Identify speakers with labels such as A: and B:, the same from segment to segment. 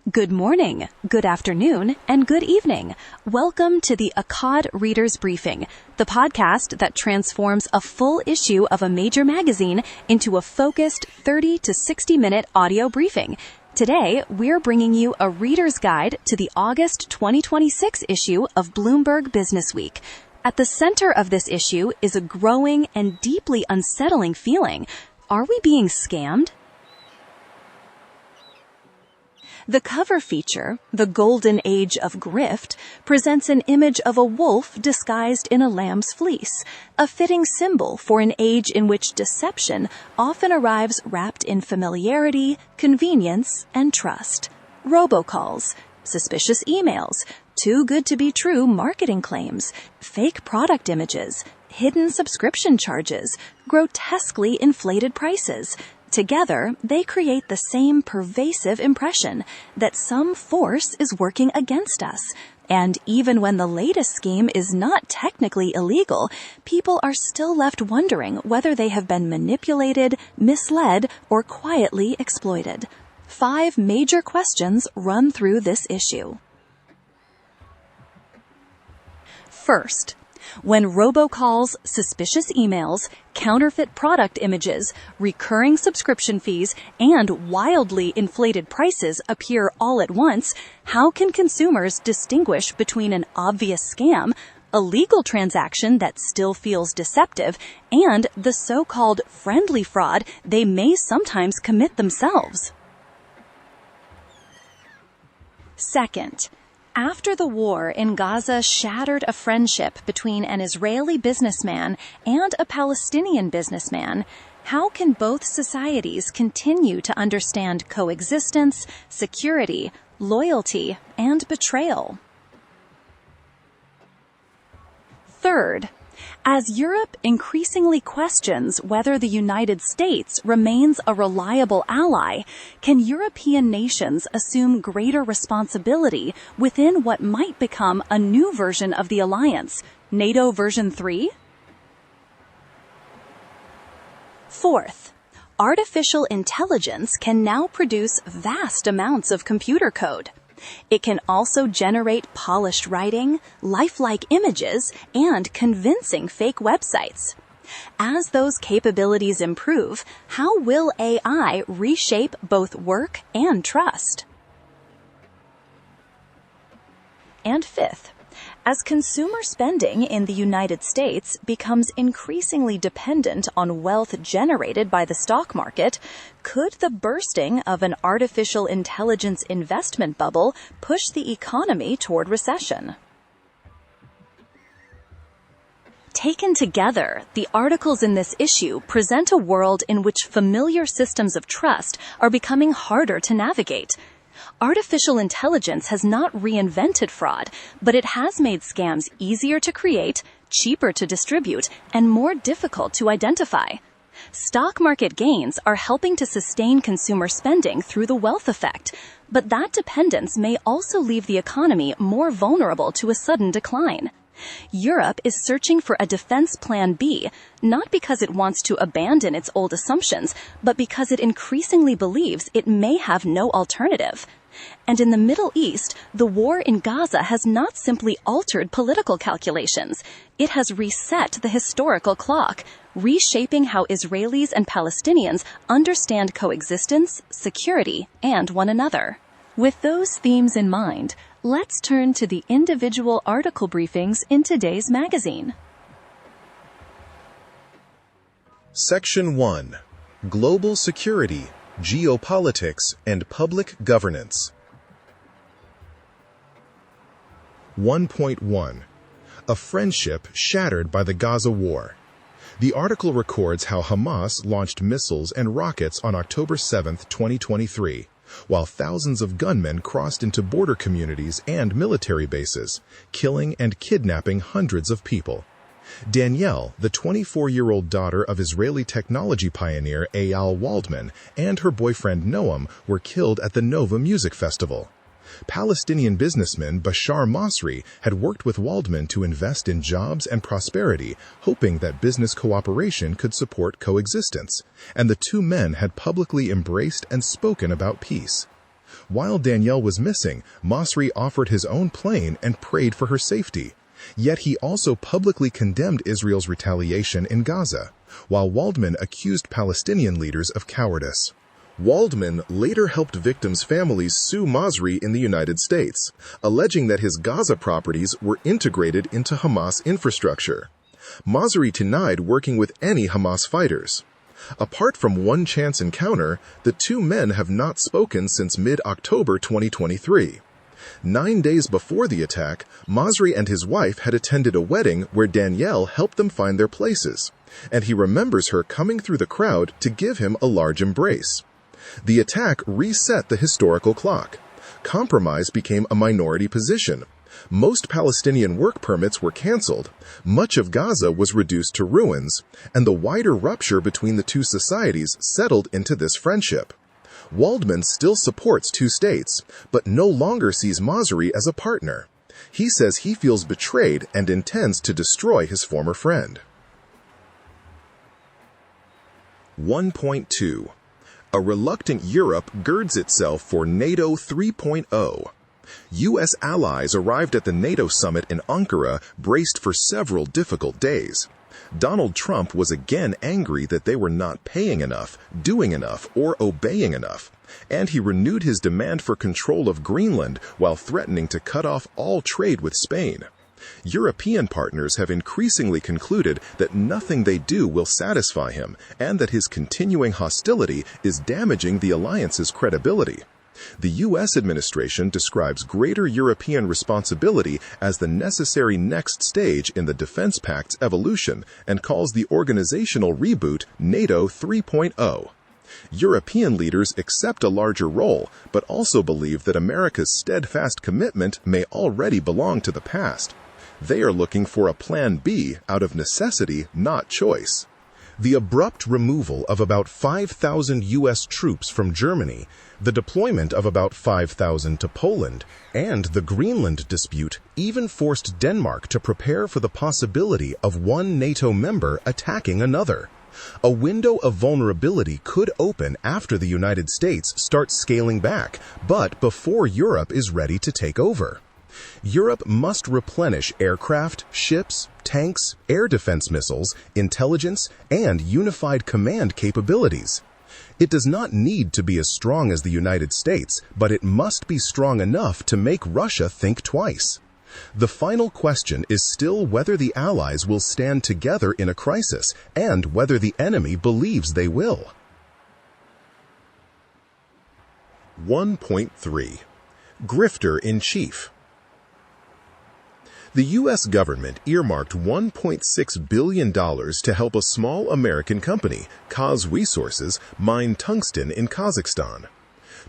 A: Good morning, good afternoon, and good evening. Welcome to the ACOD Reader's Briefing, the podcast that transforms a full issue of a major magazine into a focused 30 to 60-minute audio briefing. Today, we're bringing you a reader's guide to the August 2026 issue of Bloomberg Businessweek. At the center of this issue is a growing and deeply unsettling feeling. Are we being scammed? The cover feature, The Golden Age of Grift, presents an image of a wolf disguised in a lamb's fleece, a fitting symbol for an age in which deception often arrives wrapped in familiarity, convenience, and trust. Robocalls, suspicious emails, too good to be true marketing claims, fake product images, hidden subscription charges, grotesquely inflated prices. Together, they create the same pervasive impression that some force is working against us. And even when the latest scheme is not technically illegal, people are still left wondering whether they have been manipulated, misled, or quietly exploited. 5 major questions run through this issue. First, when robocalls, suspicious emails, counterfeit product images, recurring subscription fees, and wildly inflated prices appear all at once, how can consumers distinguish between an obvious scam, a legal transaction that still feels deceptive, and the so-called friendly fraud they may sometimes commit themselves? Second, after the war in Gaza shattered a friendship between an Israeli businessman and a Palestinian businessman, how can both societies continue to understand coexistence, security, loyalty, and betrayal? Third, as Europe increasingly questions whether the United States remains a reliable ally, can European nations assume greater responsibility within what might become a new version of the alliance, NATO version 3? Fourth, artificial intelligence can now produce vast amounts of computer code. It can also generate polished writing, lifelike images, and convincing fake websites. As those capabilities improve, how will AI reshape both work and trust? And fifth, as consumer spending in the United States becomes increasingly dependent on wealth generated by the stock market, could the bursting of an artificial intelligence investment bubble push the economy toward recession? Taken together, the articles in this issue present a world in which familiar systems of trust are becoming harder to navigate. Artificial intelligence has not reinvented fraud, but it has made scams easier to create, cheaper to distribute, and more difficult to identify. Stock market gains are helping to sustain consumer spending through the wealth effect, but that dependence may also leave the economy more vulnerable to a sudden decline. Europe is searching for a defense plan B, not because it wants to abandon its old assumptions, but because it increasingly believes it may have no alternative. And in the Middle East, the war in Gaza has not simply altered political calculations. It has reset the historical clock, reshaping how Israelis and Palestinians understand coexistence, security, and one another. With those themes in mind, let's turn to the individual article briefings in today's magazine.
B: Section 1. Global Security, Geopolitics, and Public Governance. 1.1. A friendship shattered by the Gaza war. The article records how Hamas launched missiles and rockets on October 7, 2023, while thousands of gunmen crossed into border communities and military bases, killing and kidnapping hundreds of people. Danielle, the 24-year-old daughter of Israeli technology pioneer Eyal Waldman, and her boyfriend Noam were killed at the Nova Music Festival. Palestinian businessman Bashar Masri had worked with Waldman to invest in jobs and prosperity, hoping that business cooperation could support coexistence, and the two men had publicly embraced and spoken about peace. While Danielle was missing, Masri offered his own plane and prayed for her safety. Yet he also publicly condemned Israel's retaliation in Gaza, while Waldman accused Palestinian leaders of cowardice. Waldman later helped victims' families sue Masri in the United States, alleging that his Gaza properties were integrated into Hamas infrastructure. Masri denied working with any Hamas fighters. Apart from one chance encounter, the two men have not spoken since mid-October 2023. 9 days before the attack, Masri and his wife had attended a wedding where Danielle helped them find their places, and he remembers her coming through the crowd to give him a large embrace. The attack reset the historical clock. Compromise became a minority position. Most Palestinian work permits were canceled, much of Gaza was reduced to ruins, and the wider rupture between the two societies settled into this friendship. Waldman still supports two states, but no longer sees Masri as a partner. He says he feels betrayed and intends to destroy his former friend. 1.2. A reluctant Europe girds itself for NATO 3.0. U.S. allies arrived at the NATO summit in Ankara braced for several difficult days. Donald Trump was again angry that they were not paying enough, doing enough, or obeying enough, and he renewed his demand for control of Greenland while threatening to cut off all trade with Spain. European partners have increasingly concluded that nothing they do will satisfy him, and that his continuing hostility is damaging the alliance's credibility. The U.S. administration describes greater European responsibility as the necessary next stage in the defense pact's evolution and calls the organizational reboot NATO 3.0. European leaders accept a larger role, but also believe that America's steadfast commitment may already belong to the past. They are looking for a plan B out of necessity, not choice. The abrupt removal of about 5,000 U.S. troops from Germany, the deployment of about 5,000 to Poland, and the Greenland dispute even forced Denmark to prepare for the possibility of one NATO member attacking another. A window of vulnerability could open after the United States starts scaling back, but before Europe is ready to take over. Europe must replenish aircraft, ships, tanks, air defense missiles, intelligence, and unified command capabilities. It does not need to be as strong as the United States, but it must be strong enough to make Russia think twice. The final question is still whether the Allies will stand together in a crisis and whether the enemy believes they will. 1.3. Grifter-in-Chief. The U.S. government earmarked $1.6 billion to help a small American company, Kaz Resources, mine tungsten in Kazakhstan.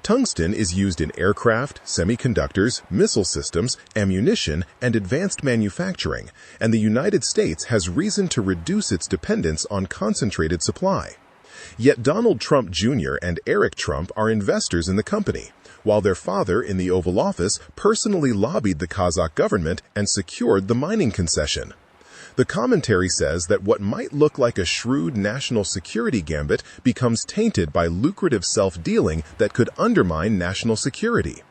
B: Tungsten is used in aircraft, semiconductors, missile systems, ammunition, and advanced manufacturing, and the United States has reason to reduce its dependence on concentrated supply. Yet Donald Trump Jr. and Eric Trump are investors in the company, while their father in the Oval Office personally lobbied the Kazakh government and secured the mining concession. The commentary says that what might look like a shrewd national security gambit becomes tainted by lucrative self-dealing that could undermine national security.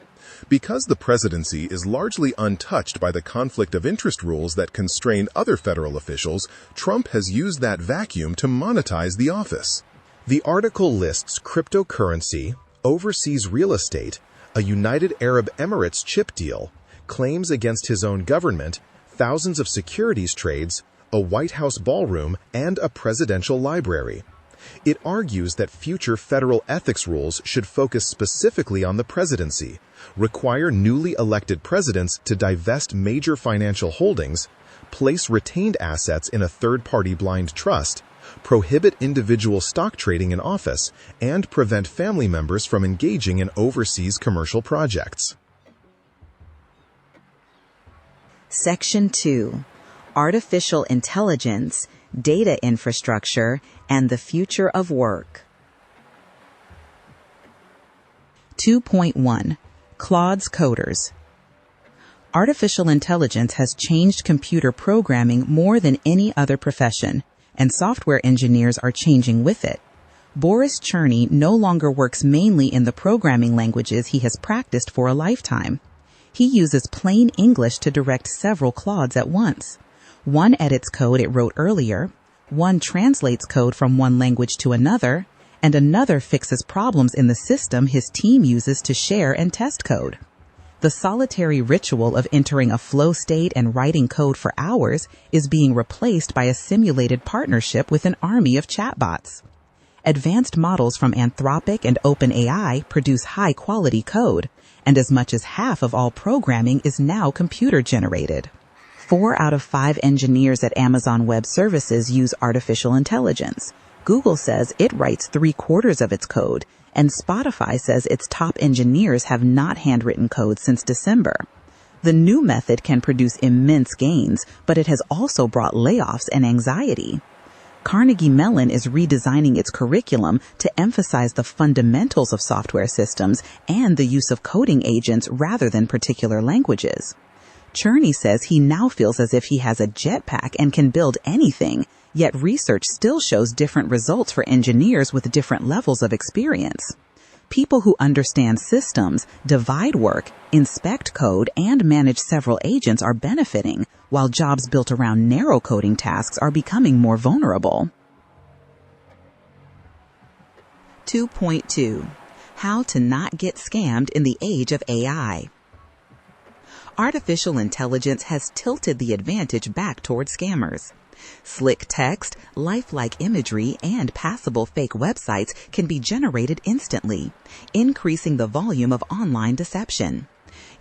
B: Because the presidency is largely untouched by the conflict of interest rules that constrain other federal officials, Trump has used that vacuum to monetize the office. The article lists cryptocurrency, overseas real estate, a United Arab Emirates chip deal, claims against his own government, thousands of securities trades, a White House ballroom, and a presidential library. It argues that future federal ethics rules should focus specifically on the presidency, require newly elected presidents to divest major financial holdings, place retained assets in a third-party blind trust, prohibit individual stock trading in office, and prevent family members from engaging in overseas commercial projects.
C: Section 2. Artificial Intelligence, Data Infrastructure, and the Future of Work. 2.1. Claude's Coders. Artificial intelligence has changed computer programming more than any other profession, and software engineers are changing with it. Boris Cherny no longer works mainly in the programming languages he has practiced for a lifetime. He uses plain English to direct several Claudes at once. One edits code it wrote earlier, one translates code from one language to another, and another fixes problems in the system his team uses to share and test code. The solitary ritual of entering a flow state and writing code for hours is being replaced by a simulated partnership with an army of chatbots. Advanced models from Anthropic and OpenAI produce high-quality code, and as much as half of all programming is now computer-generated. 4 out of 5 engineers at Amazon Web Services use artificial intelligence. Google says it writes 3/4 of its code, and Spotify says its top engineers have not handwritten code since December. The new method can produce immense gains, but it has also brought layoffs and anxiety. Carnegie Mellon is redesigning its curriculum to emphasize the fundamentals of software systems and the use of coding agents rather than particular languages. Cherny says he now feels as if he has a jetpack and can build anything, yet research still shows different results for engineers with different levels of experience. People who understand systems, divide work, inspect code, and manage several agents are benefiting, while jobs built around narrow coding tasks are becoming more vulnerable. 2.2. How to not get scammed in the age of AI. Artificial intelligence has tilted the advantage back toward scammers. Slick text, lifelike imagery, and passable fake websites can be generated instantly, increasing the volume of online deception.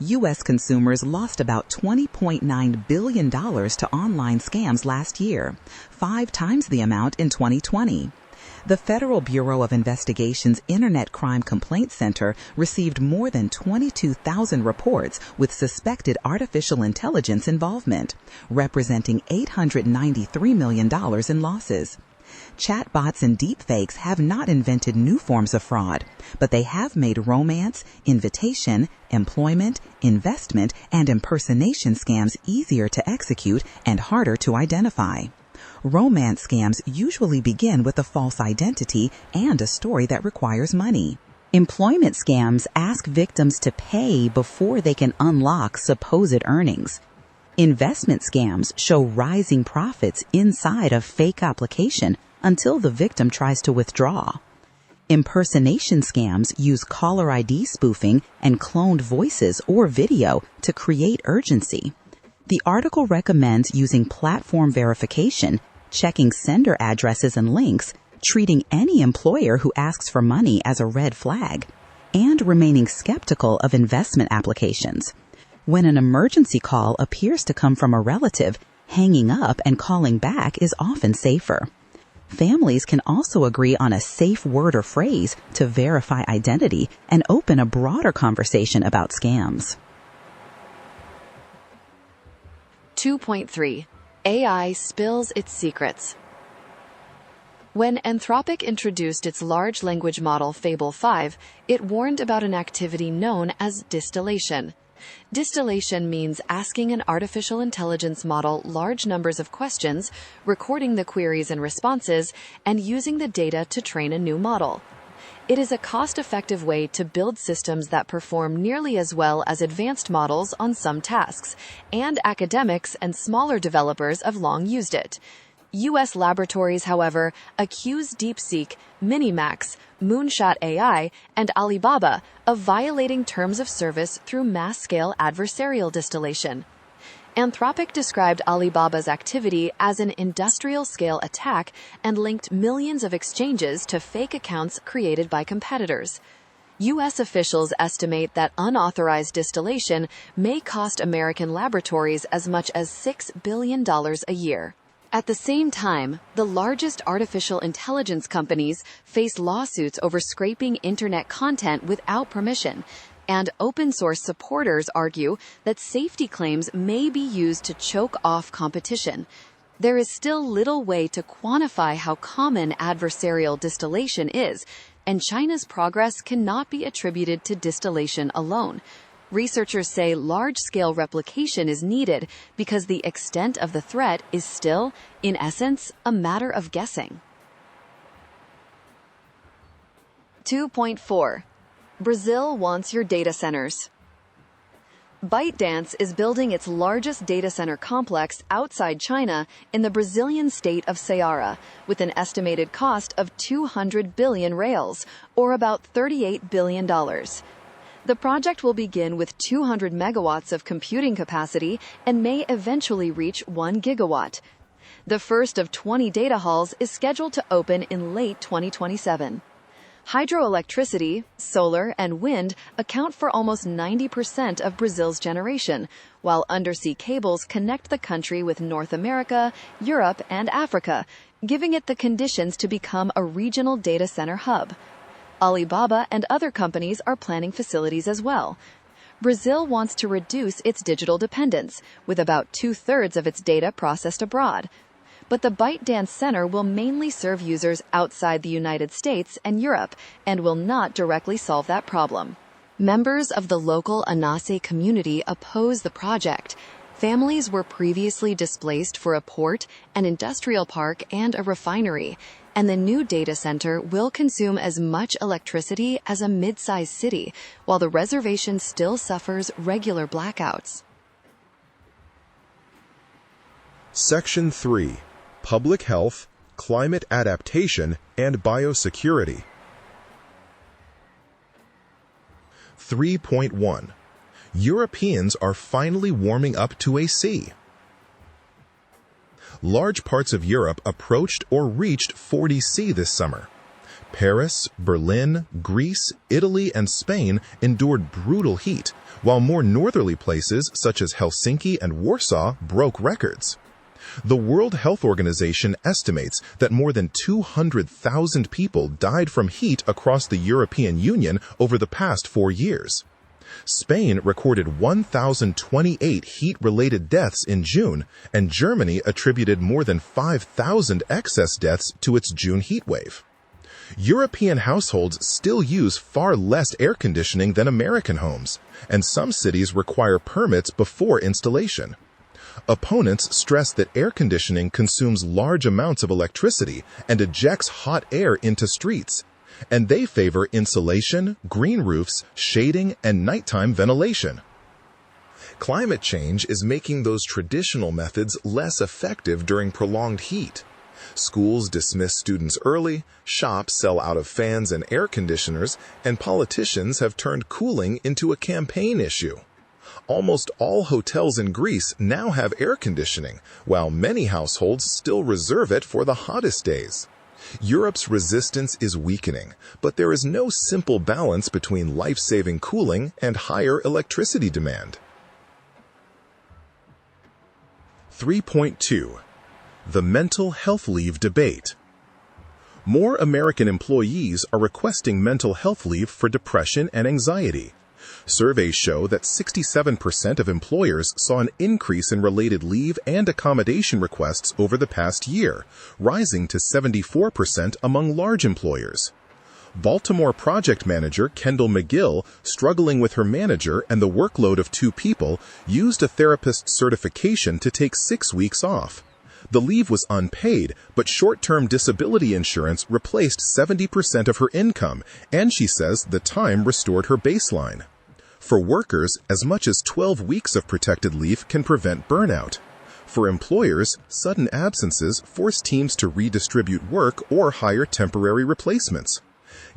C: U.S. consumers lost about $20.9 billion to online scams last year, 5 times the amount in 2020. The Federal Bureau of Investigation's Internet Crime Complaint Center received more than 22,000 reports with suspected artificial intelligence involvement, representing $893 million in losses. Chatbots and deepfakes have not invented new forms of fraud, but they have made romance, invitation, employment, investment, and impersonation scams easier to execute and harder to identify. Romance scams usually begin with a false identity and a story that requires money. Employment scams ask victims to pay before they can unlock supposed earnings. Investment scams show rising profits inside a fake application until the victim tries to withdraw. Impersonation scams use caller ID spoofing and cloned voices or video to create urgency. The article recommends using platform verification, checking sender addresses and links, treating any employer who asks for money as a red flag, and remaining skeptical of investment applications. When an emergency call appears to come from a relative, hanging up and calling back is often safer. Families can also agree on a safe word or phrase to verify identity and open a broader conversation about scams.
A: 2.3. AI spills its secrets. When Anthropic introduced its large language model Fable 5, it warned about an activity known as distillation. Distillation means asking an artificial intelligence model large numbers of questions, recording the queries and responses, and using the data to train a new model. It is a cost-effective way to build systems that perform nearly as well as advanced models on some tasks, and academics and smaller developers have long used it. U.S. laboratories, however, accuse DeepSeek, Minimax, Moonshot AI, and Alibaba of violating terms of service through mass-scale adversarial distillation. Anthropic described Alibaba's activity as an industrial-scale attack and linked millions of exchanges to fake accounts created by competitors. U.S. officials estimate that unauthorized distillation may cost American laboratories as much as $6 billion a year. At the same time, the largest artificial intelligence companies face lawsuits over scraping internet content without permission, and open-source supporters argue that safety claims may be used to choke off competition. There is still little way to quantify how common adversarial distillation is, and China's progress cannot be attributed to distillation alone. Researchers say large-scale replication is needed because the extent of the threat is still, in essence, a matter of guessing.
D: 2.4. Brazil wants your data centers. ByteDance is building its largest data center complex outside China in the Brazilian state of Ceará, with an estimated cost of 200 billion reais, or about $38 billion. The project will begin with 200 megawatts of computing capacity and may eventually reach 1 gigawatt. The first of 20 data halls is scheduled to open in late 2027. Hydroelectricity, solar, and wind account for almost 90% of Brazil's generation, while undersea cables connect the country with North America, Europe, and Africa, giving it the conditions to become a regional data center hub. Alibaba and other companies are planning facilities as well. Brazil wants to reduce its digital dependence, with about 2/3 of its data processed abroad. But the ByteDance Center will mainly serve users outside the United States and Europe and will not directly solve that problem. Members of the local Anase community oppose the project. Families were previously displaced for a port, an industrial park, and a refinery, and the new data center will consume as much electricity as a mid-sized city, while the reservation still suffers regular blackouts.
B: Section 3. Public Health, Climate Adaptation, and Biosecurity. 3.1. Europeans are finally warming up to a C. Large parts of Europe approached or reached 40°C this summer. Paris, Berlin, Greece, Italy, and Spain endured brutal heat, while more northerly places such as Helsinki and Warsaw broke records. The World Health Organization estimates that more than 200,000 people died from heat across the European Union over the past 4 years. Spain recorded 1,028 heat-related deaths in June, and Germany attributed more than 5,000 excess deaths to its June heatwave. European households still use far less air conditioning than American homes, and some cities require permits before installation. Opponents stress that air conditioning consumes large amounts of electricity and ejects hot air into streets, and they favor insulation, green roofs, shading, and nighttime ventilation. Climate change is making those traditional methods less effective during prolonged heat. Schools dismiss students early, shops sell out of fans and air conditioners, and politicians have turned cooling into a campaign issue. Almost all hotels in Greece now have air conditioning, while many households still reserve it for the hottest days. Europe's resistance is weakening, but there is no simple balance between life-saving cooling and higher electricity demand. 3.2. The mental health leave debate. More American employees are requesting mental health leave for depression and anxiety. Surveys show that 67% of employers saw an increase in related leave and accommodation requests over the past year, rising to 74% among large employers. Baltimore project manager Kendall McGill, struggling with her manager and the workload of 2 people, used a therapist's certification to take 6 weeks off. The leave was unpaid, but short-term disability insurance replaced 70% of her income, and she says the time restored her baseline. For workers, as much as 12 weeks of protected leave can prevent burnout. For employers, sudden absences force teams to redistribute work or hire temporary replacements.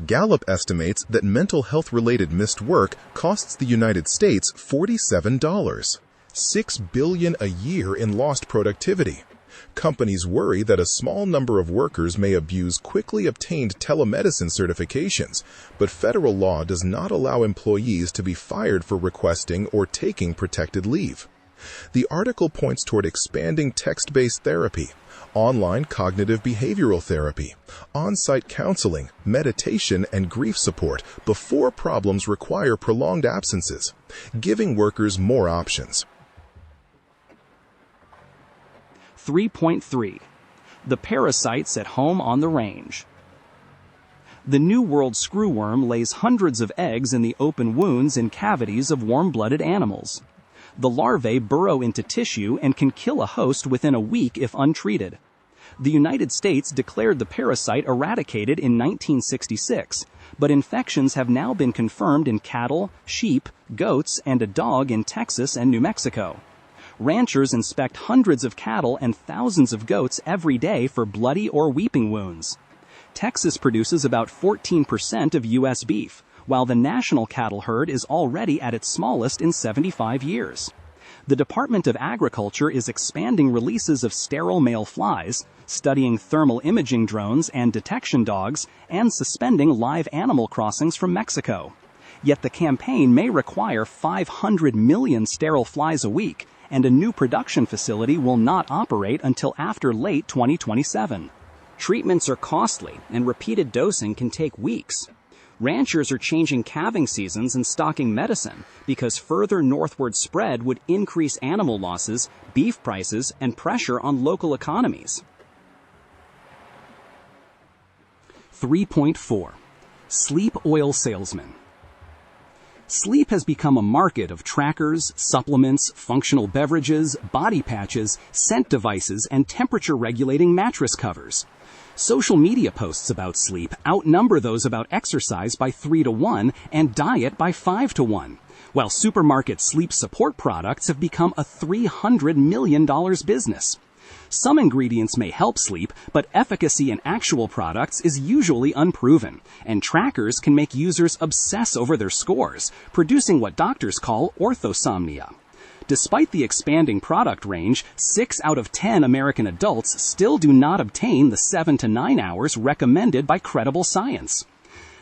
B: Gallup estimates that mental health-related missed work costs the United States $47, $6 billion a year in lost productivity. Companies worry that a small number of workers may abuse quickly obtained telemedicine certifications, but federal law does not allow employees to be fired for requesting or taking protected leave. The article points toward expanding text-based therapy, online cognitive behavioral therapy, on-site counseling, meditation, and grief support before problems require prolonged absences, giving workers more options.
E: 3.3. The Parasites at Home on the Range. The New World screwworm lays hundreds of eggs in the open wounds and cavities of warm-blooded animals. The larvae burrow into tissue and can kill a host within a week if untreated. The United States declared the parasite eradicated in 1966, but infections have now been confirmed in cattle, sheep, goats, and a dog in Texas and New Mexico. Ranchers inspect hundreds of cattle and thousands of goats every day for bloody or weeping wounds. Texas produces about 14% of U.S. beef, while the national cattle herd is already at its smallest in 75 years. The Department of Agriculture is expanding releases of sterile male flies, studying thermal imaging drones and detection dogs, and suspending live animal crossings from Mexico. Yet the campaign may require 500 million sterile flies a week, and a new production facility will not operate until after late 2027. Treatments are costly, and repeated dosing can take weeks. Ranchers are changing calving seasons and stocking medicine because further northward spread would increase animal losses, beef prices, and pressure on local economies. 3.4. Sleep Oil Salesmen. Sleep has become a market of trackers, supplements, functional beverages, body patches, scent devices, and temperature-regulating mattress covers. Social media posts about sleep outnumber those about exercise by 3-to-1 and diet by 5-to-1, while supermarket sleep support products have become a $300 million business. Some ingredients may help sleep, but efficacy in actual products is usually unproven, and trackers can make users obsess over their scores, producing what doctors call orthosomnia. Despite the expanding product range, 6 out of 10 American adults still do not obtain the 7 to 9 hours recommended by credible science.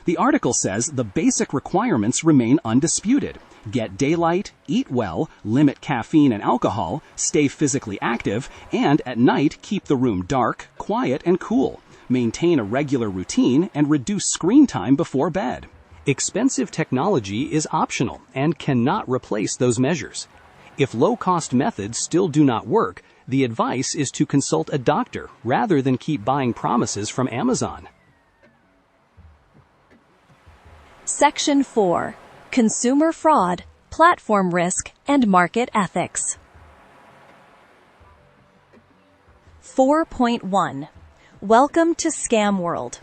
E: The article says the basic requirements remain undisputed. Get daylight, eat well, limit caffeine and alcohol, stay physically active, and at night keep the room dark, quiet, and cool. Maintain a regular routine and reduce screen time before bed. Expensive technology is optional and cannot replace those measures. If low-cost methods still do not work, the advice is to consult a doctor rather than keep buying promises from Amazon.
A: Section 4. Consumer Fraud, Platform Risk, and Market Ethics. 4.1. Welcome to Scamworld.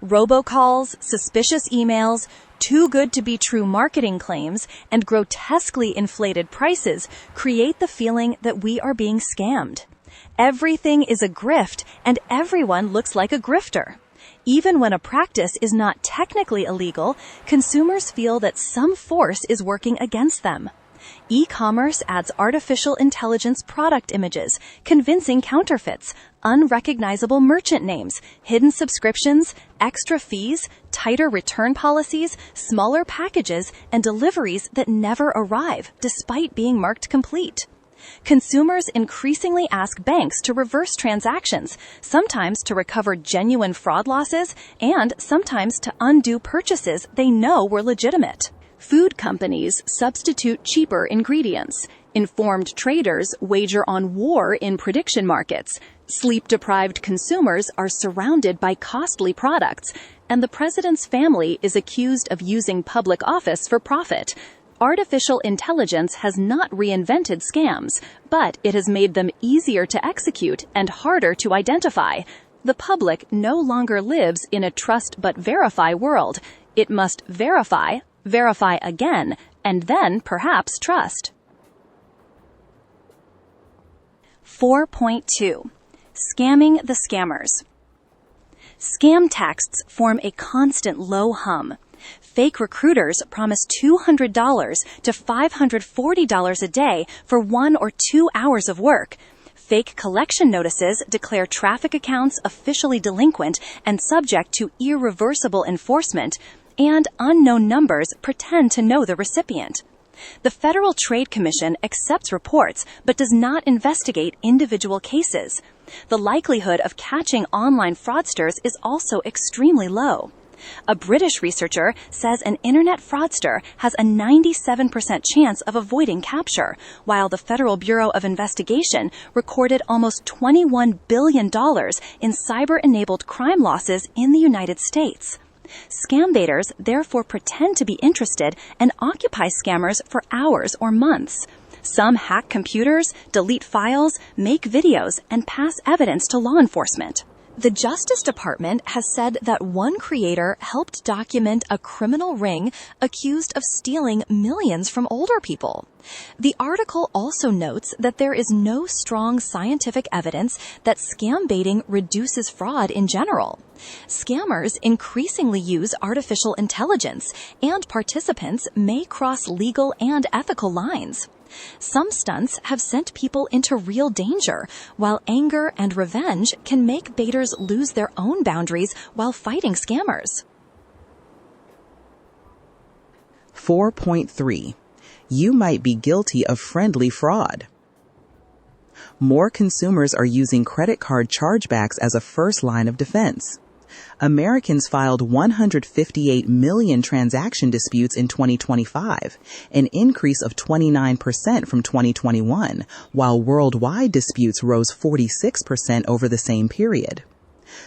A: Robocalls, suspicious emails, too good to be true marketing claims, and grotesquely inflated prices create the feeling that we are being scammed. Everything is a grift, and everyone looks like a grifter. Even when a practice is not technically illegal, consumers feel that some force is working against them. E-commerce adds artificial intelligence product images, convincing counterfeits, unrecognizable merchant names, hidden subscriptions, extra fees, tighter return policies, smaller packages, and deliveries that never arrive despite being marked complete. Consumers increasingly ask banks to reverse transactions, sometimes to recover genuine fraud losses, and sometimes to undo purchases they know were legitimate. Food companies substitute cheaper ingredients. Informed traders wager on war in prediction markets. Sleep-deprived consumers are surrounded by costly products, and the president's family is accused of using public office for profit. Artificial intelligence has not reinvented scams, but it has made them easier to execute and harder to identify. The public no longer lives in a trust but verify world. It must verify again, and then perhaps trust. 4.2. Scamming the scammers. Scam texts form a constant low hum. Fake recruiters promise $200 to $540 a day for 1 or 2 hours of work. Fake collection notices declare traffic accounts officially delinquent and subject to irreversible enforcement, and unknown numbers pretend to know the recipient. The Federal Trade Commission accepts reports but does not investigate individual cases. The likelihood of catching online fraudsters is also extremely low. A British researcher says an internet fraudster has a 97% chance of avoiding capture, while the Federal Bureau of Investigation recorded almost $21 billion in cyber-enabled crime losses in the United States. Scam baiters therefore pretend to be interested and occupy scammers for hours or months. Some hack computers, delete files, make videos, and pass evidence to law enforcement. The Justice Department has said that one creator helped document a criminal ring accused of stealing millions from older people. The article also notes that there is no strong scientific evidence that scam baiting reduces fraud in general. Scammers increasingly use artificial intelligence, and participants may cross legal and ethical lines. Some stunts have sent people into real danger, while anger and revenge can make baiters lose their own boundaries while fighting scammers.
C: 4.3. You might be guilty of friendly fraud. More consumers are using credit card chargebacks as a first line of defense. Americans filed 158 million transaction disputes in 2025, an increase of 29% from 2021, while worldwide disputes rose 46% over the same period.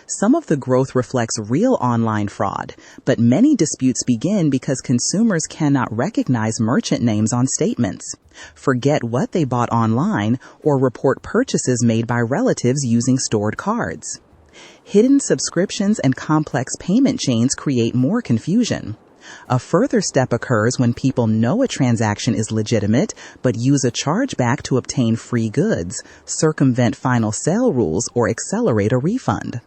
C: Some of the growth reflects real online fraud, but many disputes begin because consumers cannot recognize merchant names on statements, forget what they bought online, or report purchases made by relatives using stored cards. Hidden subscriptions and complex payment chains create more confusion. A further step occurs when people know a transaction is legitimate but use a chargeback to obtain free goods, circumvent final sale rules, or accelerate a refund.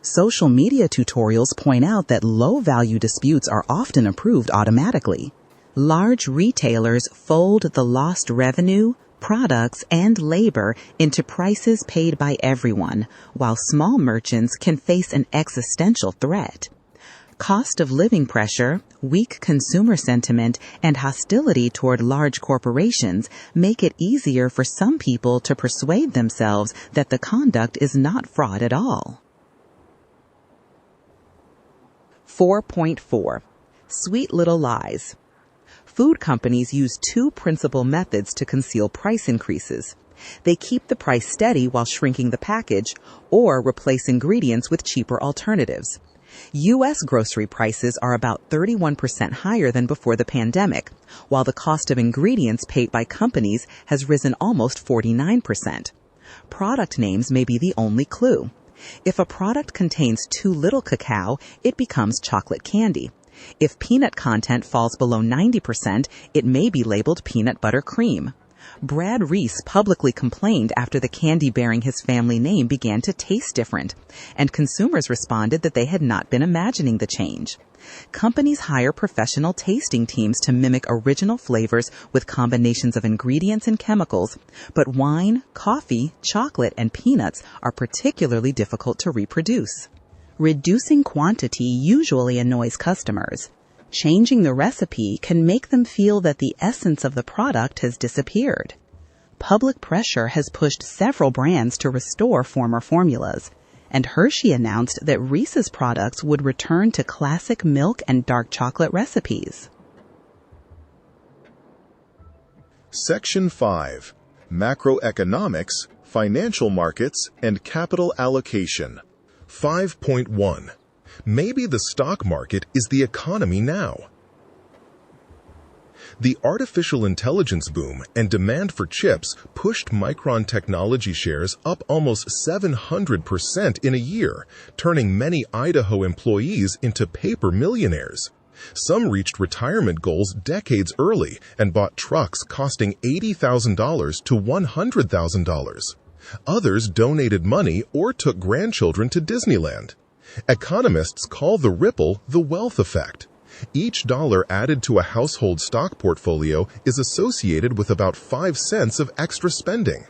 C: Social media tutorials point out that low-value disputes are often approved automatically. Large retailers fold the lost revenue, products, and labor into prices paid by everyone, while small merchants can face an existential threat. Cost of living pressure, weak consumer sentiment, and hostility toward large corporations make it easier for some people to persuade themselves that the conduct is not fraud at all. 4.4. Sweet Little Lies. Food companies use two principal methods to conceal price increases. They keep the price steady while shrinking the package, or replace ingredients with cheaper alternatives. U.S. grocery prices are about 31% higher than before the pandemic, while the cost of ingredients paid by companies has risen almost 49%. Product names may be the only clue. If a product contains too little cacao, it becomes chocolate candy. If peanut content falls below 90%, it may be labeled peanut butter cream. Brad Reese publicly complained after the candy bearing his family name began to taste different, and consumers responded that they had not been imagining the change. Companies hire professional tasting teams to mimic original flavors with combinations of ingredients and chemicals, but wine, coffee, chocolate, and peanuts are particularly difficult to reproduce. Reducing quantity usually annoys customers. Changing the recipe can make them feel that the essence of the product has disappeared. Public pressure has pushed several brands to restore former formulas, and Hershey announced that Reese's products would return to classic milk and dark chocolate recipes.
B: Section 5. Macroeconomics, Financial Markets, and Capital Allocation. 5.1. Maybe the stock market is the economy now. The artificial intelligence boom and demand for chips pushed Micron Technology shares up almost 700% in a year, turning many Idaho employees into paper millionaires. Some reached retirement goals decades early and bought trucks costing $80,000 to $100,000. Others donated money or took grandchildren to Disneyland. Economists call the ripple the wealth effect. Each dollar added to a household stock portfolio is associated with about 5 cents of extra spending.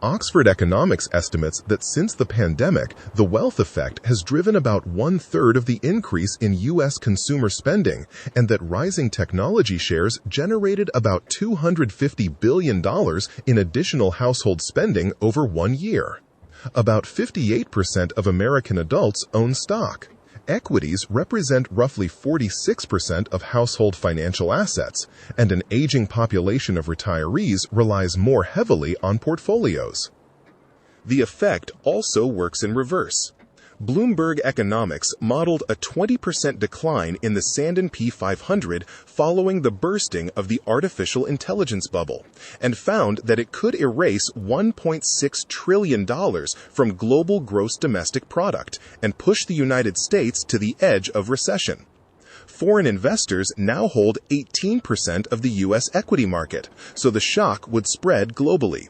B: Oxford Economics estimates that since the pandemic, the wealth effect has driven about 1/3 of the increase in U.S. consumer spending, and that rising technology shares generated about $250 billion in additional household spending over 1 year. About 58% of American adults own stock. Equities represent roughly 46% of household financial assets, and an aging population of retirees relies more heavily on portfolios. The effect also works in reverse. Bloomberg Economics modeled a 20% decline in the S&P 500 following the bursting of the artificial intelligence bubble, and found that it could erase $1.6 trillion from global gross domestic product and push the United States to the edge of recession. Foreign investors now hold 18% of the U.S. equity market, so the shock would spread globally.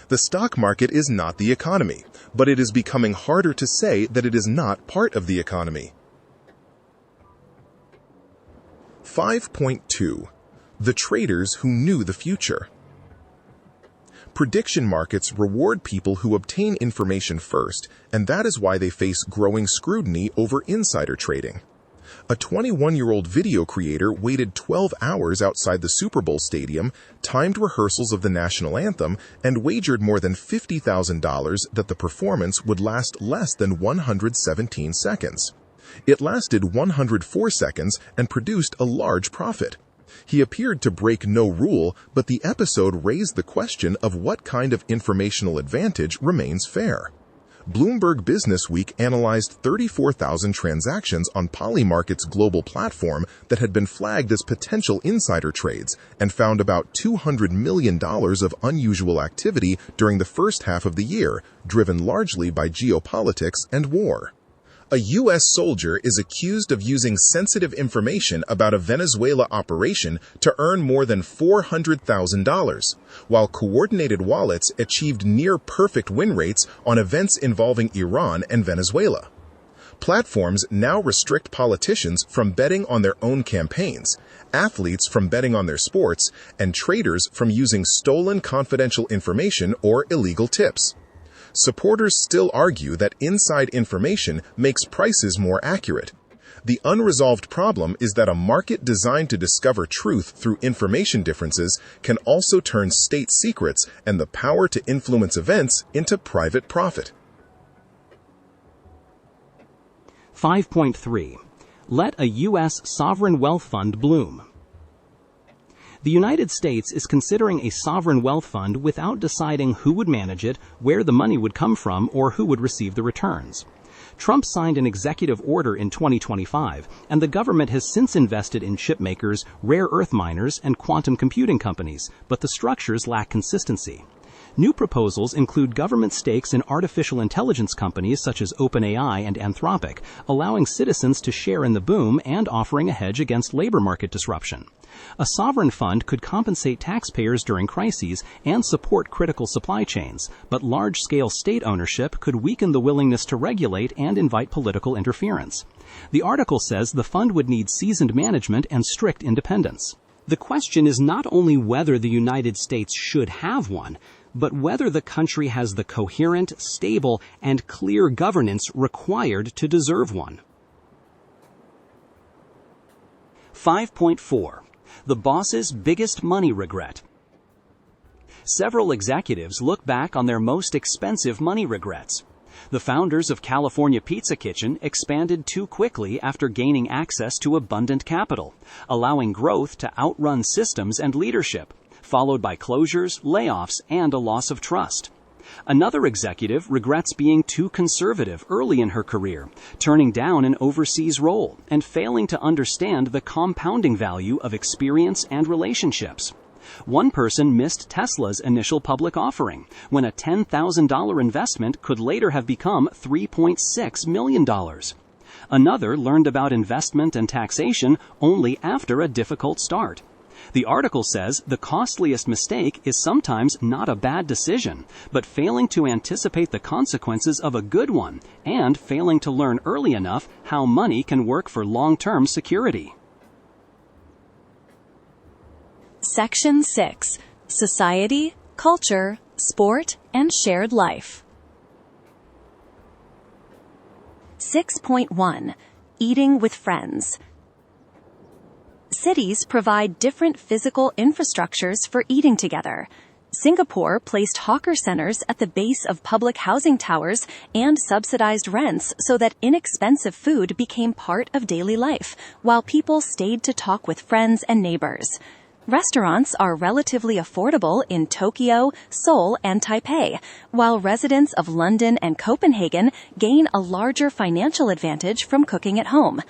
B: The stock market is not the economy, but it is becoming harder to say that it is not part of the economy. 5.2. The traders who knew the future. Prediction markets reward people who obtain information first, and that is why they face growing scrutiny over insider trading. A 21-year-old video creator waited 12 hours outside the Super Bowl stadium, timed rehearsals of the national anthem, and wagered more than $50,000 that the performance would last less than 117 seconds. It lasted 104 seconds and produced a large profit. He appeared to break no rule, but the episode raised the question of what kind of informational advantage remains fair. Bloomberg Businessweek analyzed 34,000 transactions on Polymarket's global platform that had been flagged as potential insider trades and found about $200 million of unusual activity during the first half of the year, driven largely by geopolitics and war. A U.S. soldier is accused of using sensitive information about a Venezuela operation to earn more than $400,000, while coordinated wallets achieved near-perfect win rates on events involving Iran and Venezuela. Platforms now restrict politicians from betting on their own campaigns, athletes from betting on their sports, and traders from using stolen confidential information or illegal tips. Supporters still argue that inside information makes prices more accurate. The unresolved problem is that a market designed to discover truth through information differences can also turn state secrets and the power to influence events into private profit.
E: 5.3. Let a U.S. sovereign wealth fund bloom. The United States is considering a sovereign wealth fund without deciding who would manage it, where the money would come from, or who would receive the returns. Trump signed an executive order in 2025, and the government has since invested in chip makers, rare earth miners, and quantum computing companies, but the structures lack consistency. New proposals include government stakes in artificial intelligence companies such as OpenAI and Anthropic, allowing citizens to share in the boom and offering a hedge against labor market disruption. A sovereign fund could compensate taxpayers during crises and support critical supply chains, but large-scale state ownership could weaken the willingness to regulate and invite political interference. The article says the fund would need seasoned management and strict independence. The question is not only whether the United States should have one, but whether the country has the coherent, stable, and clear governance required to deserve one. 5.4. The boss's biggest money regret. Several executives look back on their most expensive money regrets. The founders of California Pizza Kitchen expanded too quickly after gaining access to abundant capital, allowing growth to outrun systems and leadership, followed by closures, layoffs, and a loss of trust. Another executive regrets being too conservative early in her career, turning down an overseas role, and failing to understand the compounding value of experience and relationships. One person missed Tesla's initial public offering, when a $10,000 investment could later have become $3.6 million. Another learned about investment and taxation only after a difficult start. The article says the costliest mistake is sometimes not a bad decision, but failing to anticipate the consequences of a good one and failing to learn early enough how money can work for long-term security.
A: Section 6. Society, Culture, Sport, and Shared Life. 6.1. Eating with Friends. Cities provide different physical infrastructures for eating together. Singapore placed hawker centers at the base of public housing towers and subsidized rents so that inexpensive food became part of daily life, while people stayed to talk with friends and neighbors. Restaurants are relatively affordable in Tokyo, Seoul, and Taipei, while residents of London and Copenhagen gain a larger financial advantage from cooking at home.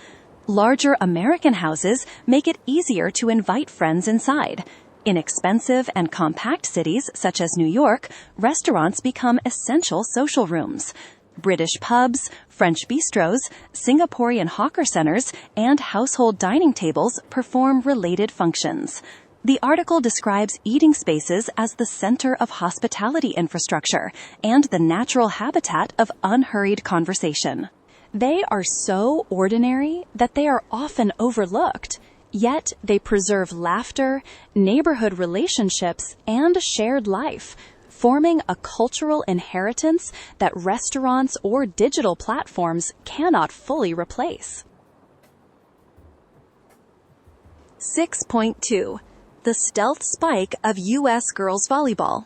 A: Larger American houses make it easier to invite friends inside. In expensive and compact cities such as New York, restaurants become essential social rooms. British pubs, French bistros, Singaporean hawker centers, and household dining tables perform related functions. The article describes eating spaces as the center of hospitality infrastructure and the natural habitat of unhurried conversation. They are so ordinary that they are often overlooked, yet they preserve laughter, neighborhood relationships, and shared life, forming a cultural inheritance that restaurants or digital platforms cannot fully replace. 6.2. The stealth spike of U.S. girls volleyball.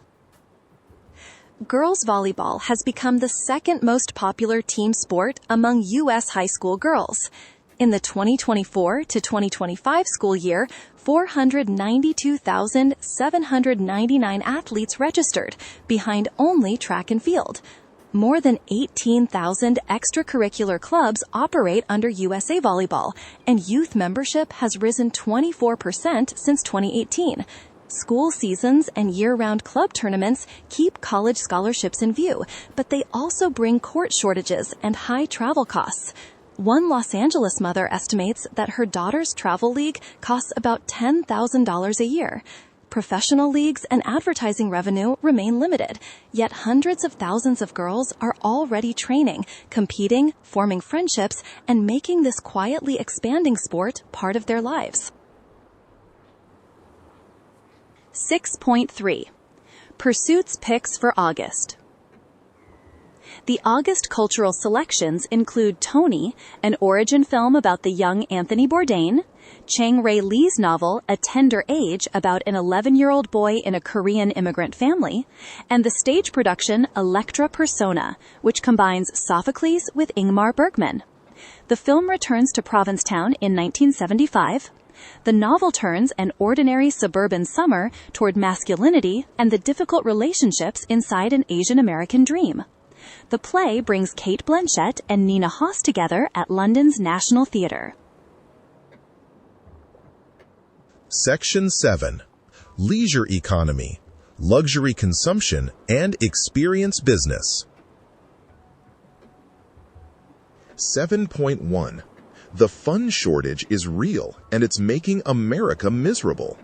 A: Girls volleyball has become the second most popular team sport among U.S. high school girls. In the 2024 to 2025 school year, 492,799 athletes registered, behind only track and field. More than 18,000 extracurricular clubs operate under USA Volleyball, and youth membership has risen 24% since 2018. School seasons and year-round club tournaments keep college scholarships in view, but they also bring court shortages and high travel costs. One Los Angeles mother estimates that her daughter's travel league costs about $10,000 a year. Professional leagues and advertising revenue remain limited, yet hundreds of thousands of girls are already training, competing, forming friendships, and making this quietly expanding sport part of their lives. 6.3. Pursuits picks for August. The August cultural selections include Tony, an origin film about the young Anthony Bourdain, Chang Rae Lee's novel A Tender Age about an 11-year-old boy in a Korean immigrant family, and the stage production Electra Persona, which combines Sophocles with Ingmar Bergman. The film returns to Provincetown in 1975. The novel turns an ordinary suburban summer toward masculinity and the difficult relationships inside an Asian American dream. The play brings Kate Blanchett and Nina Hoss together at London's National Theatre.
B: Section 7. Leisure Economy, Luxury Consumption, and Experience Business. 7.1. The fun shortage is real, and it's making America miserable.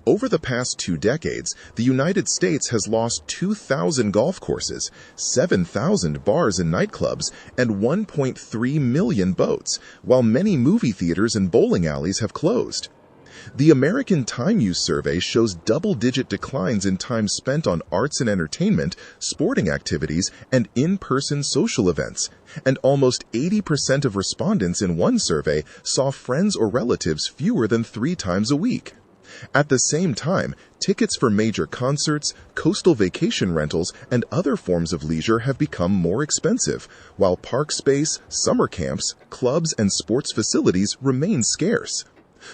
B: Over the past 2 decades, the United States has lost 2,000 golf courses, 7,000 bars and nightclubs, and 1.3 million boats, while many movie theaters and bowling alleys have closed. The American Time Use Survey shows double-digit declines in time spent on arts and entertainment, sporting activities, and in-person social events, and almost 80% of respondents in one survey saw friends or relatives fewer than 3 times a week. At the same time, tickets for major concerts, coastal vacation rentals, and other forms of leisure have become more expensive, while park space, summer camps, clubs, and sports facilities remain scarce.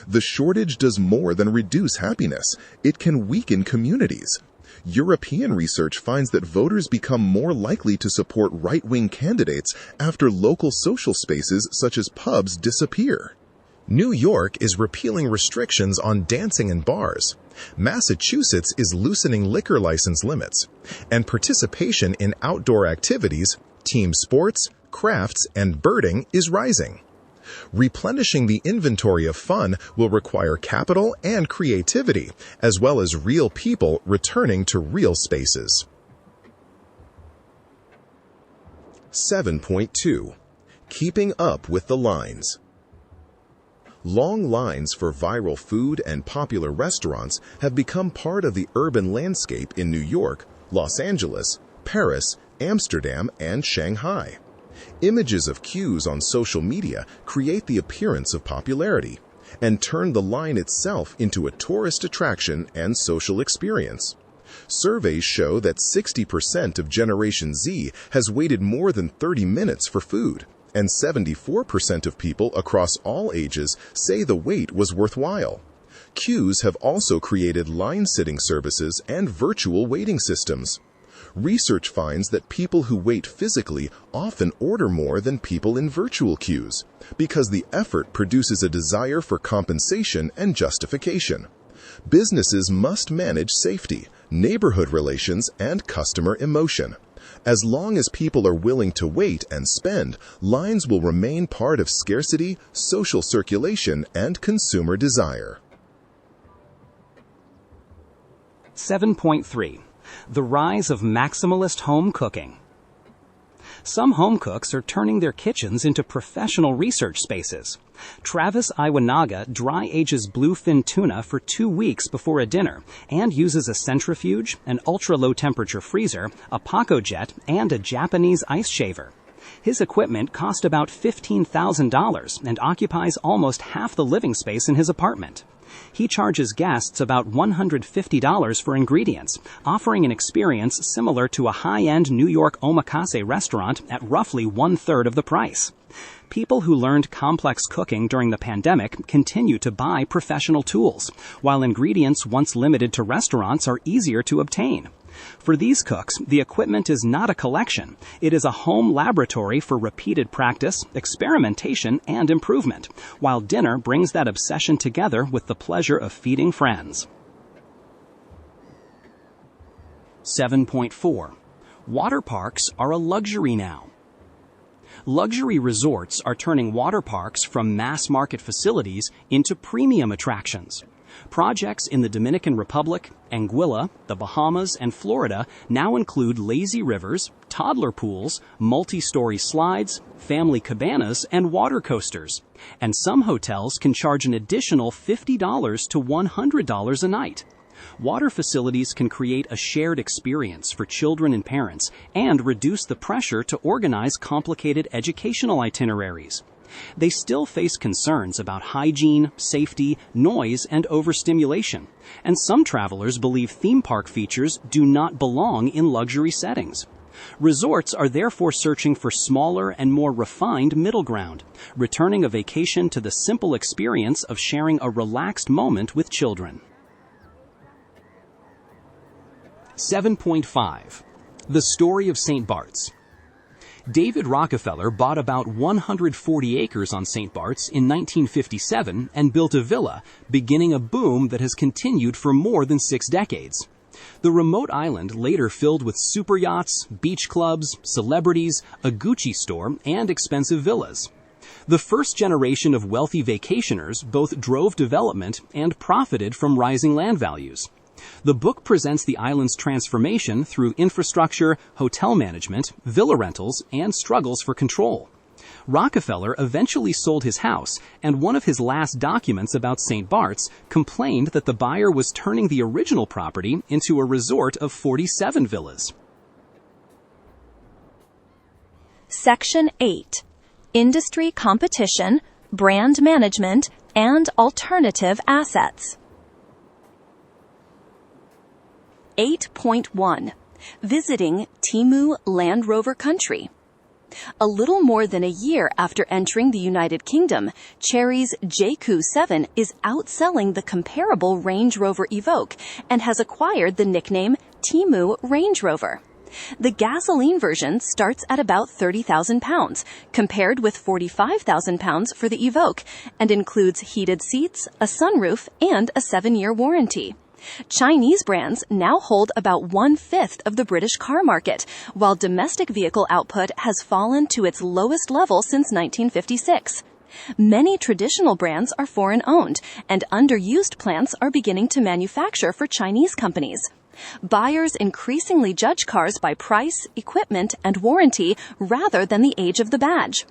B: The shortage does more than reduce happiness. It can weaken communities. European research finds that voters become more likely to support right-wing candidates after local social spaces such as pubs disappear. New York is repealing restrictions on dancing in bars. Massachusetts is loosening liquor license limits. And participation in outdoor activities, team sports, crafts, and birding is rising. Replenishing the inventory of fun will require capital and creativity, as well as real people returning to real spaces. 7.2. Keeping up with the lines. Long lines for viral food and popular restaurants have become part of the urban landscape in New York, Los Angeles, Paris, Amsterdam, and Shanghai. Images of queues on social media create the appearance of popularity and turn the line itself into a tourist attraction and social experience. Surveys show that 60% of Generation Z has waited more than 30 minutes for food, and 74% of people across all ages say the wait was worthwhile. Queues have also created line-sitting services and virtual waiting systems. Research finds that people who wait physically often order more than people in virtual queues, because the effort produces a desire for compensation and justification. Businesses must manage safety, neighborhood relations, and customer emotion. As long as people are willing to wait and spend, lines will remain part of scarcity, social circulation, and consumer desire.
E: 7.3. The rise of maximalist home cooking. Some home cooks are turning their kitchens into professional research spaces. Travis Iwanaga dry ages bluefin tuna for 2 weeks before a dinner and uses a centrifuge, an ultra-low temperature freezer, a Paco jet, and a Japanese ice shaver. His equipment cost about $15,000 and occupies almost half the living space in his apartment. He charges guests about $150 for ingredients, offering an experience similar to a high-end New York omakase restaurant at roughly 1/3 of the price. People who learned complex cooking during the pandemic continue to buy professional tools, while ingredients once limited to restaurants are easier to obtain. For these cooks, the equipment is not a collection. It is a home laboratory for repeated practice, experimentation, and improvement, while dinner brings that obsession together with the pleasure of feeding friends. 7.4. Water parks are a luxury now. Luxury resorts are turning water parks from mass-market facilities into premium attractions. Projects in the Dominican Republic, Anguilla, the Bahamas, and Florida now include lazy rivers, toddler pools, multi-story slides, family cabanas, and water coasters. And some hotels can charge an additional $50 to $100 a night. Water facilities can create a shared experience for children and parents and reduce the pressure to organize complicated educational itineraries. They still face concerns about hygiene, safety, noise, and overstimulation, and some travelers believe theme park features do not belong in luxury settings. Resorts are therefore searching for smaller and more refined middle ground, returning a vacation to the simple experience of sharing a relaxed moment with children. 7.5. The story of St. Barts. David Rockefeller bought about 140 acres on St. Barts in 1957 and built a villa, beginning a boom that has continued for more than 6 decades. The remote island later filled with super yachts, beach clubs, celebrities, a Gucci store, and expensive villas. The first generation of wealthy vacationers both drove development and profited from rising land values. The book presents the island's transformation through infrastructure, hotel management, villa rentals, and struggles for control. Rockefeller eventually sold his house, and one of his last documents about St. Barts complained that the buyer was turning the original property into a resort of 47 villas.
A: Section 8. Industry competition, brand management, and alternative assets. 8.1. Visiting Temu Land Rover country. A little more than a year after entering the United Kingdom, Chery's JQ7 is outselling the comparable Range Rover Evoque and has acquired the nickname Temu Range Rover. The gasoline version starts at about £30,000, compared with £45,000 for the Evoque, and includes heated seats, a sunroof, and a 7-year warranty. Chinese brands now hold about 1/5 of the British car market, while domestic vehicle output has fallen to its lowest level since 1956. Many traditional brands are foreign-owned, and underused plants are beginning to manufacture for Chinese companies. Buyers increasingly judge cars by price, equipment, and warranty rather than the age of the badge.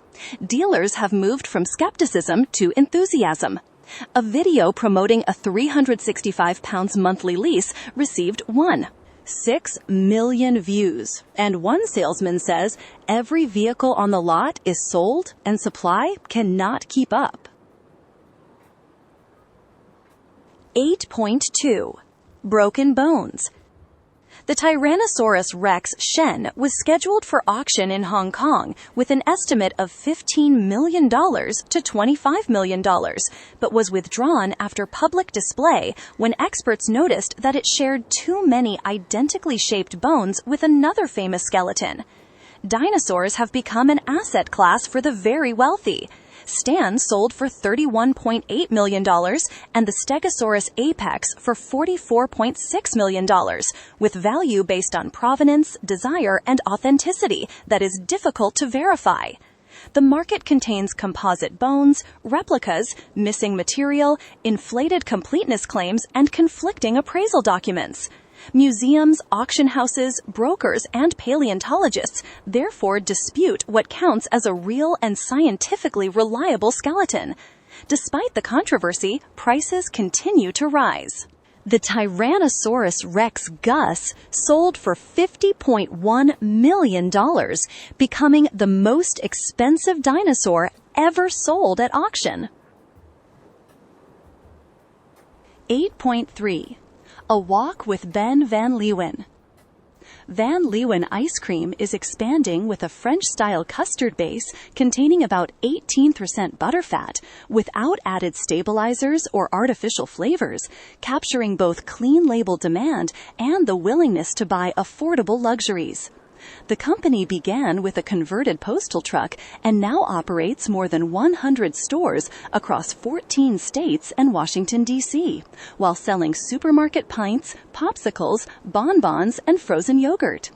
A: Dealers have moved from skepticism to enthusiasm. A video promoting a £365 monthly lease received 1.6 million views, and one salesman says every vehicle on the lot is sold and supply cannot keep up. 8.2. Broken bones. The Tyrannosaurus rex Shen was scheduled for auction in Hong Kong with an estimate of $15 million to $25 million, but was withdrawn after public display when experts noticed that it shared too many identically shaped bones with another famous skeleton. Dinosaurs have become an asset class for the very wealthy. Stan sold for $31.8 million and the Stegosaurus apex for $44.6 million, with value based on provenance, desire, and authenticity that is difficult to verify. The market contains composite bones, replicas, missing material, inflated completeness claims, and conflicting appraisal documents. Museums, auction houses, brokers, and paleontologists therefore dispute what counts as a real and scientifically reliable skeleton. Despite the controversy, prices continue to rise. The Tyrannosaurus rex Gus sold for $50.1 million, becoming the most expensive dinosaur ever sold at auction. 8.3. A Walk with Ben Van Leeuwen. Van Leeuwen ice cream is expanding with a French-style custard base containing about 18% butterfat without added stabilizers or artificial flavors, capturing both clean label demand and the willingness to buy affordable luxuries. The company began with a converted postal truck and now operates more than 100 stores across 14 states and Washington, D.C., while selling supermarket pints, popsicles, bonbons, and frozen yogurt.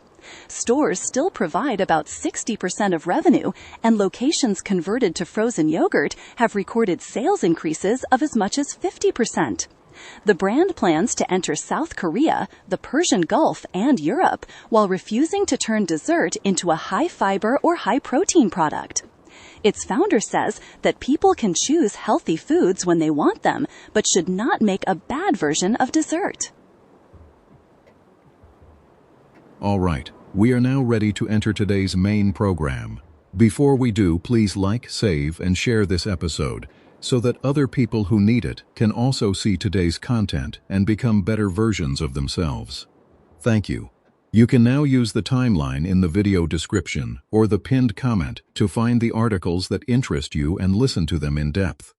A: Stores still provide about 60% of revenue, and locations converted to frozen yogurt have recorded sales increases of as much as 50%. The brand plans to enter South Korea, the Persian Gulf, and Europe, while refusing to turn dessert into a high-fiber or high-protein product. Its founder says that people can choose healthy foods when they want them, but should not make a bad version of dessert.
F: All right, we are now ready to enter today's main program. Before we do, please like, save, and share this episode, so that other people who need it can also see today's content and become better versions of themselves. Thank you. You can now use the timeline in the video description or the pinned comment to find the articles that interest you and listen to them in depth.